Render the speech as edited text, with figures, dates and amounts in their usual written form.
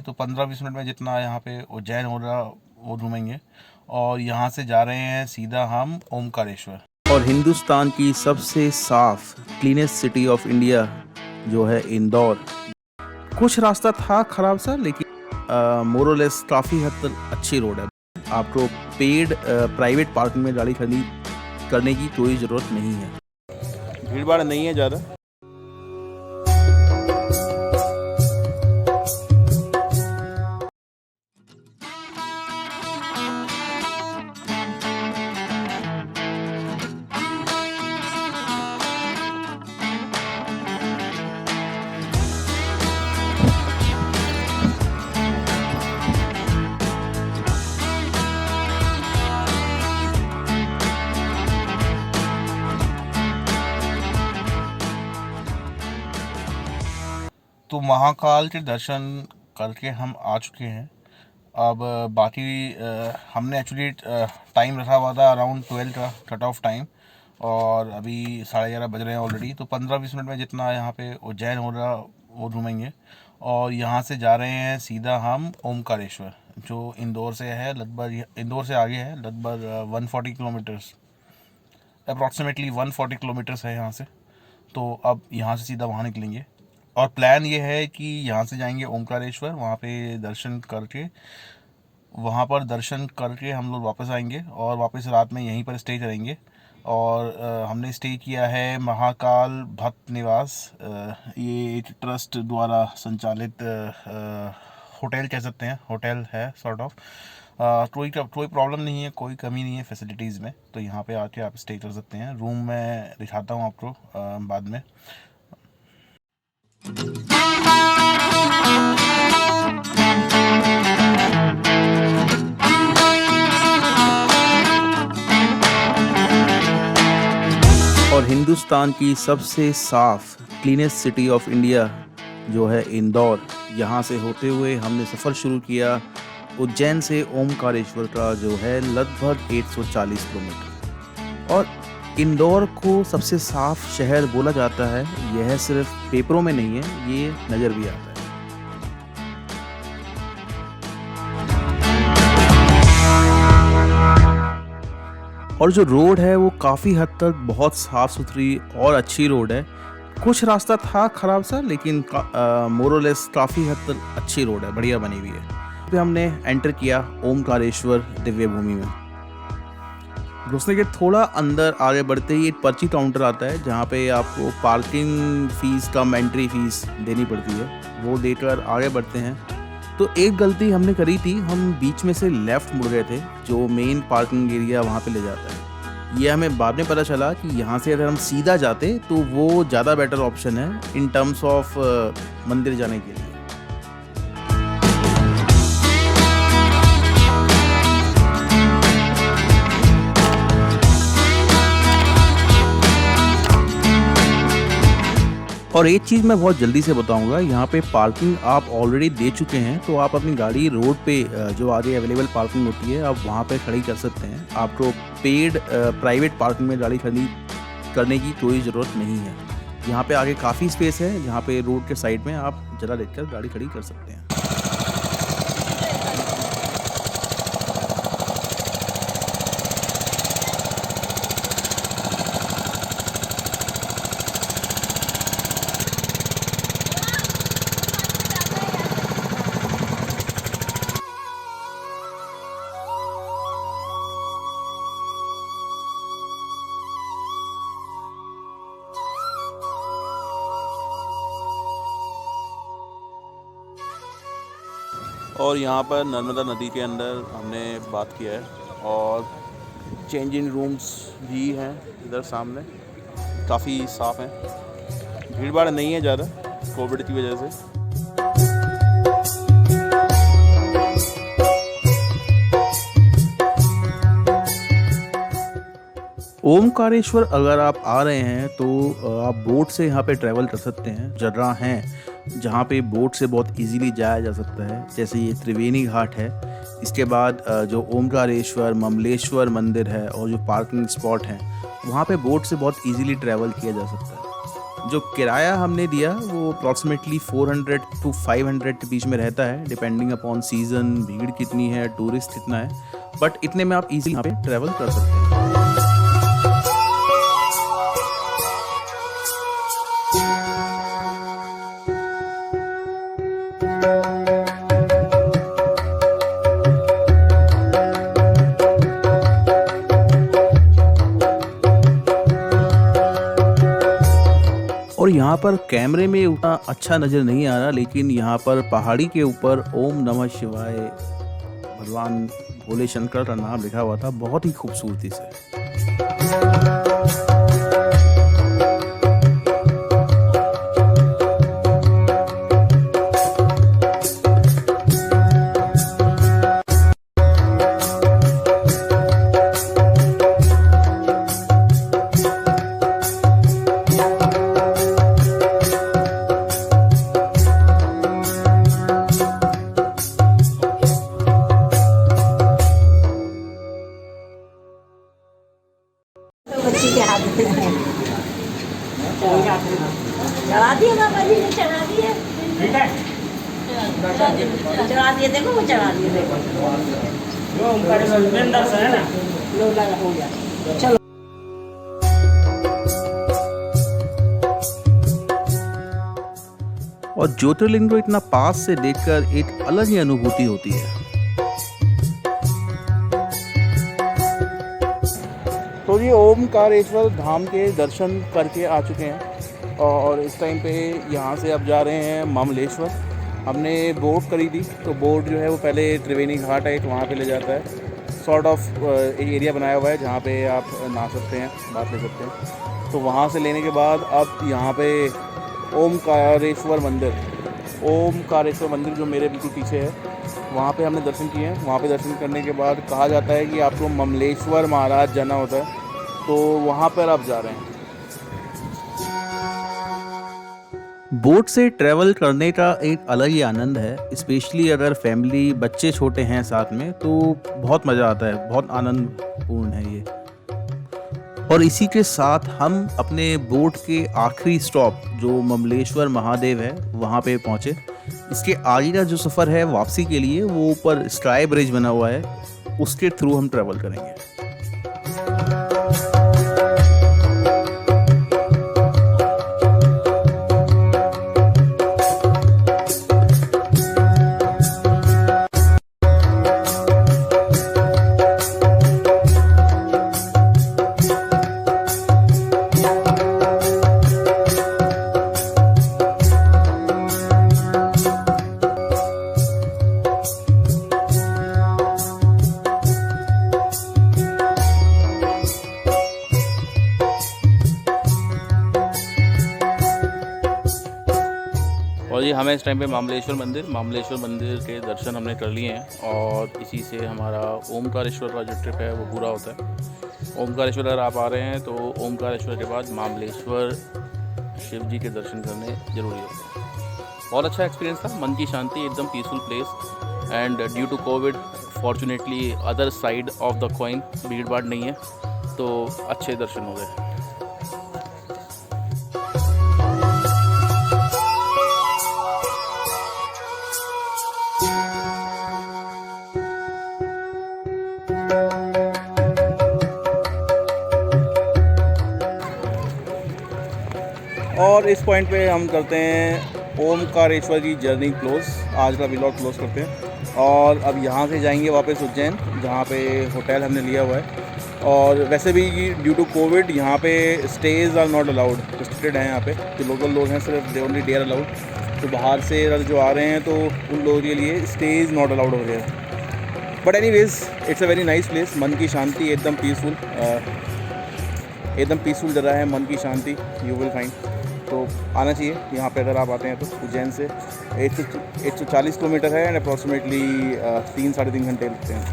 तो 15-20 मिनट में जितना यहाँ पे उज्जैन हो रहा वो घूमेंगे और यहाँ से जा रहे हैं सीधा हम ओमकारेश्वर। और हिंदुस्तान की सबसे साफ क्लीनेस्ट सिटी ऑफ इंडिया जो है इंदौर। कुछ रास्ता था खराब सा, लेकिन मोरलेस काफ़ी हद तक अच्छी रोड है। आपको पेड प्राइवेट पार्किंग में गाड़ी खड़ी करने की कोई ज़रूरत नहीं है। भीड़ भाड़ नहीं है ज़्यादा। तो महाकाल के दर्शन करके हम आ चुके हैं। अब बाकी हमने एक्चुअली टाइम रखा हुआ था अराउंड 12 का कट ऑफ टाइम, और अभी 11:30 बज रहे हैं ऑलरेडी। तो 15-20 मिनट में जितना यहाँ पे उज्जैन हो रहा वो घूमेंगे और यहाँ से जा रहे हैं सीधा हम ओमकारेश्वर, जो इंदौर से है लगभग, इंदौर से आगे है लगभग 140 किलोमीटर्स, अप्रॉक्सीमेटली 140 किलोमीटर्स है यहाँ से। तो अब यहाँ से सीधा वहाँ निकलेंगे और प्लान ये है कि यहाँ से जाएंगे ओमकारेश्वर, वहाँ पे दर्शन करके, वहाँ पर दर्शन करके हम लोग वापस आएंगे और वापस रात में यहीं पर स्टे करेंगे। और हमने स्टे किया है महाकाल भक्त निवास। ये एक ट्रस्ट द्वारा संचालित होटल कह सकते हैं, होटल है सॉर्ट ऑफ। कोई प्रॉब्लम नहीं है, कोई कमी नहीं है फैसिलिटीज़ में। तो यहाँ पे आके आप स्टे कर सकते हैं। रूम मैं दिखाता हूँ आपको बाद में। और हिंदुस्तान की सबसे साफ क्लीनेस्ट सिटी ऑफ इंडिया जो है इंदौर, यहाँ से होते हुए हमने सफ़र शुरू किया उज्जैन से ओमकारेश्वर का, जो है लगभग 140 किलोमीटर। और इंदौर को सबसे साफ शहर बोला जाता है। यह सिर्फ पेपरों में नहीं है, ये नज़र भी आता है। और जो रोड है वो काफ़ी हद तक बहुत साफ़ सुथरी और अच्छी रोड है। कुछ रास्ता था खराब सा, लेकिन मोरलेस काफ़ी हद तक अच्छी रोड है, बढ़िया बनी हुई है। फिर हमने एंटर किया ओमकारेश्वर दिव्य भूमि में। घुसने के थोड़ा अंदर आगे बढ़ते ही एक पर्ची काउंटर आता है, जहाँ पे आपको पार्किंग फ़ीस कम एंट्री फ़ीस देनी पड़ती है। वो देकर आगे बढ़ते हैं तो एक गलती हमने करी थी, हम बीच में से लेफ़्ट मुड़ गए थे, जो मेन पार्किंग एरिया वहाँ पे ले जाता है। ये हमें बाद में पता चला कि यहाँ से अगर हम सीधा जाते तो वो ज़्यादा बेटर ऑप्शन है इन टर्म्स ऑफ मंदिर जाने के लिए। और एक चीज़ मैं बहुत जल्दी से बताऊंगा, यहाँ पे पार्किंग आप ऑलरेडी दे चुके हैं तो आप अपनी गाड़ी रोड पे जो आगे अवेलेबल पार्किंग होती है आप वहाँ पे खड़ी कर सकते हैं। आपको पेड प्राइवेट पार्किंग में गाड़ी खड़ी करने की कोई ज़रूरत नहीं है। यहाँ पे आगे काफ़ी स्पेस है, जहाँ पे रोड के साइड में आप जगह देखकर गाड़ी खड़ी कर सकते हैं। और यहाँ पर नर्मदा नदी के अंदर हमने बात किया है, और चेंजिंग रूम्स भी हैं इधर सामने, काफ़ी साफ़ हैं। भीड़ भाड़ नहीं है ज़्यादा कोविड की वजह से। ओमकारेश्वर अगर आप आ रहे हैं तो आप बोट से यहाँ पे ट्रैवल कर सकते हैं। जगह हैं जहाँ पे बोट से बहुत इजीली जाया जा सकता है, जैसे ये त्रिवेणी घाट है। इसके बाद जो ओमकारेश्वर ममलेश्वर मंदिर है और जो पार्किंग स्पॉट हैं वहाँ पे बोट से बहुत इजीली ट्रैवल किया जा सकता है। जो किराया हमने दिया वो अप्रॉक्सीमेटली 400 टू 500 के बीच में रहता है, डिपेंडिंग अपॉन सीज़न, भीड़ कितनी है, टूरिस्ट कितना है, बट इतने में आप इजीली यहाँ पे ट्रैवल कर सकते हैं। और यहाँ पर कैमरे में उतना अच्छा नज़र नहीं आ रहा, लेकिन यहाँ पर पहाड़ी के ऊपर ओम नमः शिवाय भगवान भोले शंकर का नाम लिखा हुआ था, बहुत ही खूबसूरती से। बच्ची के हाथ में है। चढ़ा दिए बाबा जी ने, चढ़ा दिए, चढ़ा दिए, देखो वो चढ़ा दिए, देखो लोला हो गया। चलो और ज्योतिर्लिंग को इतना पास से देखकर एक अलग ही अनुभूति होती है। तो ये ओमकारेश्वर धाम के दर्शन करके आ चुके हैं और इस टाइम पे यहाँ से अब जा रहे हैं मामलेश्वर। हमने बोट करी थी, तो बोट जो है वो पहले त्रिवेणी घाट है, वहाँ पे ले जाता है। सॉर्ट ऑफ एक एरिया बनाया हुआ है जहाँ पे आप नहा सकते हैं, बात ले सकते हैं। तो वहाँ से लेने के बाद अब यहाँ पे ओमकारेश्वर मंदिर जो मेरे बिल्कुल पीछे है, वहाँ पे हमने दर्शन किए हैं। वहाँ पे दर्शन करने के बाद कहा जाता है कि आपको ममलेश्वर महाराज जाना होता है, तो वहाँ पर आप जा रहे हैं। बोट से ट्रैवल करने का एक अलग ही आनंद है, स्पेशली अगर फैमिली बच्चे छोटे हैं साथ में तो बहुत मज़ा आता है, बहुत आनंदपूर्ण है ये। और इसी के साथ हम अपने बोट के आखिरी स्टॉप जो ममलेश्वर महादेव है वहाँ पे पहुँचे। इसके आगे का जो सफ़र है वापसी के लिए, वो ऊपर स्काई ब्रिज बना हुआ है, उसके थ्रू हम ट्रैवल करेंगे। और ये हमें इस टाइम पे मामलेश्वर मंदिर के दर्शन हमने कर लिए हैं और इसी से हमारा ओमकारेश्वर का जो ट्रिप है वो पूरा होता है। ओमकारेश्वर अगर आप आ रहे हैं तो ओमकारेश्वर के बाद मामलेश्वर शिव जी के दर्शन करने ज़रूरी होते हैं। बहुत अच्छा एक्सपीरियंस था, मन की शांति, एकदम peaceful place. And due to COVID fortunately other side of the coin भीड़ भाड़ नहीं है, तो अच्छे दर्शन हो गए। और इस पॉइंट पे हम करते हैं ओमकारेश्वर की जर्नी क्लोज, आज का व्लॉग क्लोज करते हैं। और अब यहाँ से जाएंगे वापस उज्जैन, जहाँ पे होटल हमने लिया हुआ है। और वैसे भी ड्यू टू कोविड यहाँ पे stage are not allowed, restricted हैं यहाँ पे। जो लोकल लोग हैं सिर्फ दे ओनली डेयर अलाउड, तो बाहर से जो आ रहे हैं तो उन लोगों के लिए स्टेज नॉट अलाउड हो गया है। But anyways it's a very nice place, मन की शांति, एकदम पीसफुल जगह है, मन की शांति यू विल फाइंड। तो आना चाहिए यहाँ पे अगर आप आते हैं तो। उज्जैन से 140 किलोमीटर है एंड अप्रॉक्सीमेटली 3 साढ़े 3 घंटे लगते हैं।